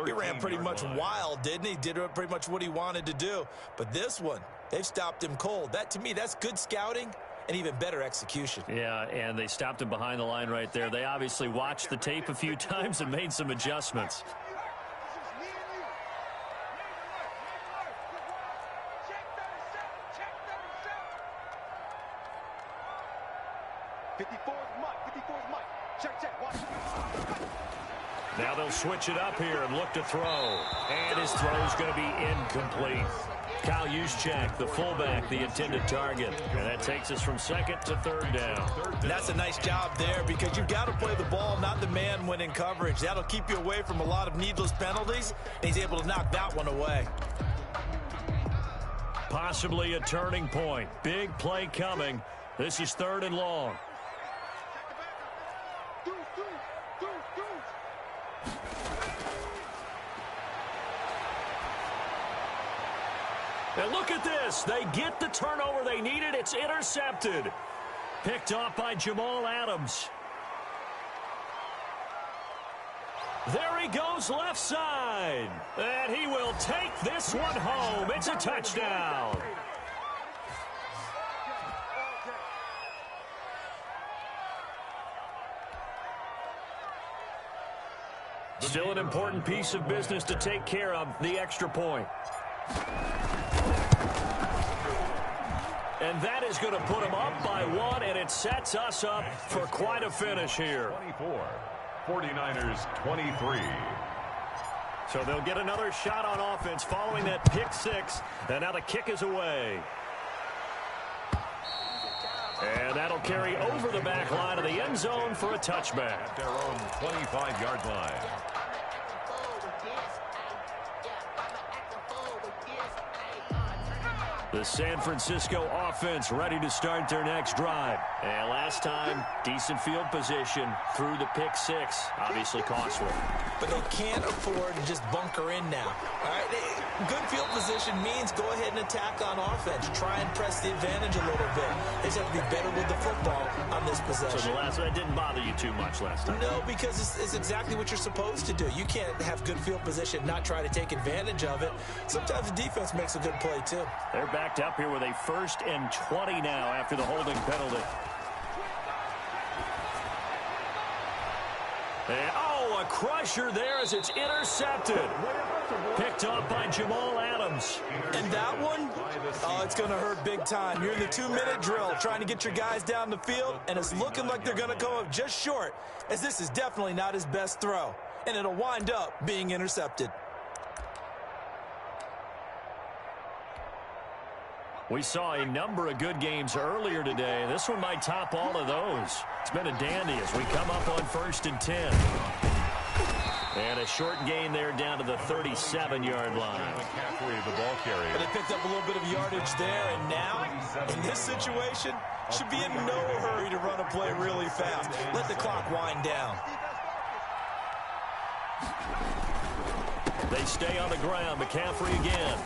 he ran pretty much wild, didn't he? Did pretty much what he wanted to do. But this one, they've stopped him cold. That, to me, that's good scouting and even better execution. Yeah, and they stopped him behind the line right there. They obviously watched the tape a few times and made some adjustments. Now they'll switch it up here and look to throw. And his throw is going to be incomplete. Kyle Juszczyk, the fullback, the intended target. And that takes us from 2nd to 3rd down. And that's a nice job there because you've got to play the ball, not the man when in coverage. That'll keep you away from a lot of needless penalties. And he's able to knock that one away. Possibly a turning point. Big play coming. This is 3rd and long. And look at this. They get the turnover they needed. It's intercepted. Picked off by Jamal Adams. There he goes left side. And he will take this one home. It's a touchdown. Still an important piece of business to take care of, the extra point. And that is going to put them up by 1, and it sets us up for quite a finish here. 24, 49ers 23. So they'll get another shot on offense following that pick 6, and now the kick is away. And that'll carry over the back line of the end zone for a touchback. At their own 25-yard line. The San Francisco offense offense ready to start their next drive. And last time, decent field position through the pick six. Obviously costly. But they can't afford to just bunker in now. All right, good field position means go ahead and attack on offense. Try and press the advantage a little bit. They just have to be better with the football on this possession. So the last one didn't bother you too much last time? No, because it's exactly what you're supposed to do. You can't have good field position, not try to take advantage of it. Sometimes the defense makes a good play, too. They're backed up here with a 1st and 20 now after the holding penalty. And, a crusher there as it's intercepted. Picked up by Jamal Adams. And that one, it's going to hurt big time. You're in the 2-minute drill trying to get your guys down the field, and it's looking like they're going to come up just short, as this is definitely not his best throw. And it'll wind up being intercepted. We saw a number of good games earlier today. This one might top all of those. It's been a dandy as we come up on 1st and 10. And a short gain there down to the 37-yard line. The ball carrier. But they picked up a little bit of yardage there, and now, in this situation, should be in no hurry to run a play really fast. Let the clock wind down. They stay on the ground. McCaffrey again.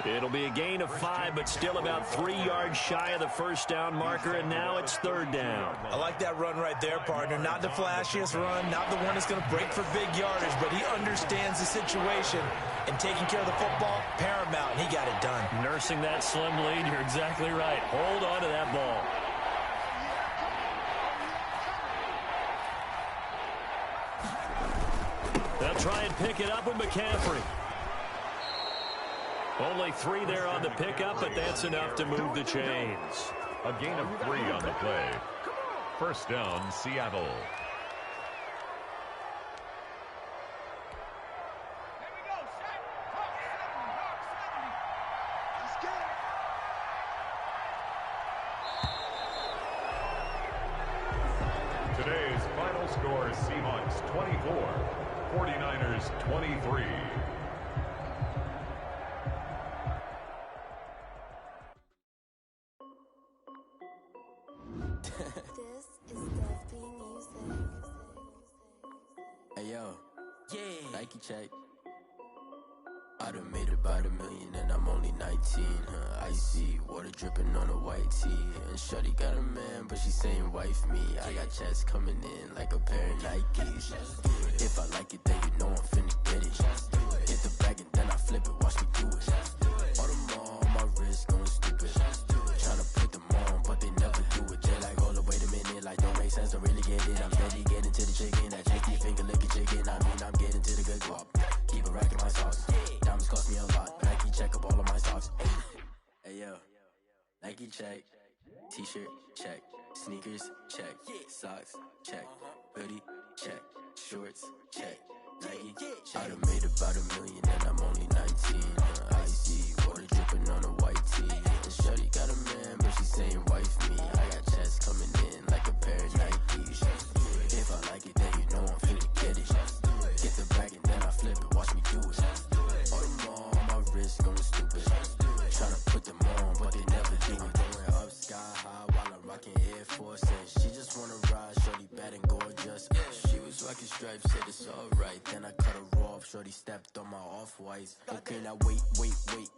It'll be a gain of 5, but still about 3 yards shy of the first down marker, and now it's 3rd down. I like that run right there, partner. Not the flashiest run, not the one that's going to break for big yardage, but he understands the situation, and taking care of the football, paramount, and he got it done. Nursing that slim lead, you're exactly right. Hold on to that ball. They'll try and pick it up with McCaffrey. Only 3 there on the pickup, but that's enough to move the chains. A gain of 3 on the play. 1st down, Seattle. Today's final score, Seahawks 24, 49ers 23. Nike check. I done made about $1 million and I'm only 19. Icy water dripping on a white tee. And shorty got a man, but she saying wife me. I got checks coming in like a pair of Nikes. If I like it, then you know I'm finna get it. Hit the bag and then I flip it. Watch me do it. All them on my wrist going stupid. Tryna put them on, but they never do it. They like, hold up, wait a minute. Like, don't make sense, don't really get it. I'm steady getting to the chicken. That tasty finger licking chicken. I mean, I'm getting to the good guap. Keep a rack in my sauce. Diamonds cost me a lot. Nike check up all of my socks. Hey, yo. Nike check. T-shirt check. Sneakers check. Socks check. Hoodie check. Shorts check. Nike check. I done made about $1 million and I'm only 19. Icy water dripping on a white tee. And shorty got a man, but she saying wife me. I got checks coming in like a pair of Nikes. If I like it, then you know I'm finna get it. Get the bag and then I flip it. Watch me do it. All them on my wrist going stupid. Tryna put them on, but they never do it. Going up sky high while I'm rocking Air Force. And she just wanna ride, shorty bad and gorgeous. She was rocking stripes, said it's alright. Then I cut her off, shorty stepped on my off-whites. Okay, now wait.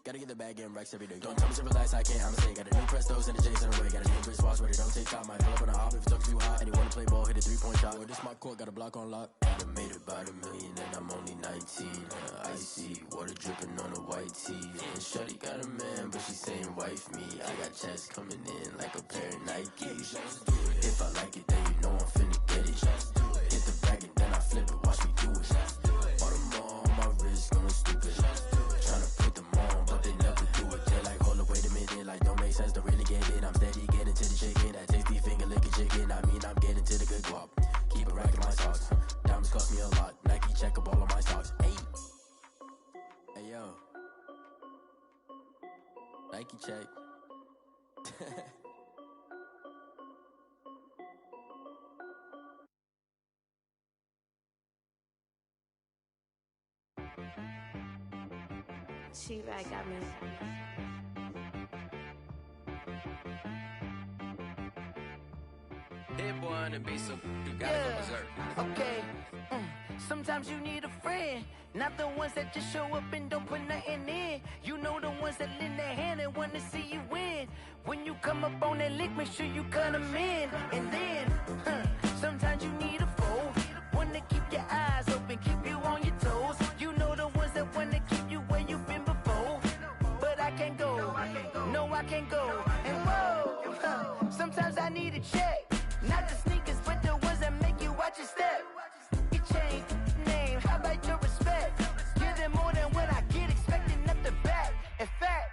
Gotta get the bag and racks every day. Don't tell me to relax, I can't, I'ma say. Got a new Prestos and a Jason away. Got a new wristwatch where they don't take time. Might pull up on a hop if it's too hot. And he wanna play ball, hit a 3-point shot. Well, this my court, got a block on lock. I done made about $1 million and I'm only 19. Icy water dripping on a white tee. And shorty got a man, but she saying wife me. I got checks coming in like a pair of Nikes. If I like it, then you know I'm finna get it. Hit the bag and then I flip it. Watch me do it. All them on my wrist going stupid. Tryna put them on, but they never do it. They're like, hold up, wait a minute. Like, don't make sense, don't really get it. I'm steady getting to the chicken. That tasty finger licking chicken. I mean, I'm getting to the good guap. Keep a rack in my socks. Diamonds cost me a lot. Nike check up all of my socks. Hey, yo. Nike check. She right got me. Hit boy on the beat, so you gotta go berserk. Okay. Sometimes you need a friend, not the ones that just show up and don't put nothing in. You know the ones that lend their hand and want to see you win. When you come up on that lick, make sure you cut them in. And then, sometimes you need a foe, one to keep your eyes open, keep you on your toes. You know the ones that want to keep you where you've been before. But I can't go, no I can't go. And whoa, sometimes I need a check, not the sneakers, but the ones that make you watch your step. Your chain, name, how about your respect? Give them more than what I get, expecting up the back. In fact,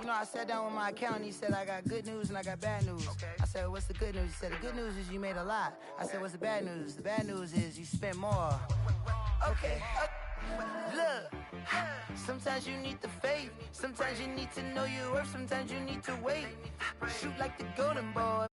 you know, I sat down with my accountant. He said, I got good news and I got bad news. I said, what's the good news? He said, the good news is you made a lot. I said, what's the bad news? The bad news is you spent more. Okay. Look, sometimes you need the faith. Sometimes you need to know your worth. Sometimes you need to wait. Shoot like the golden boy.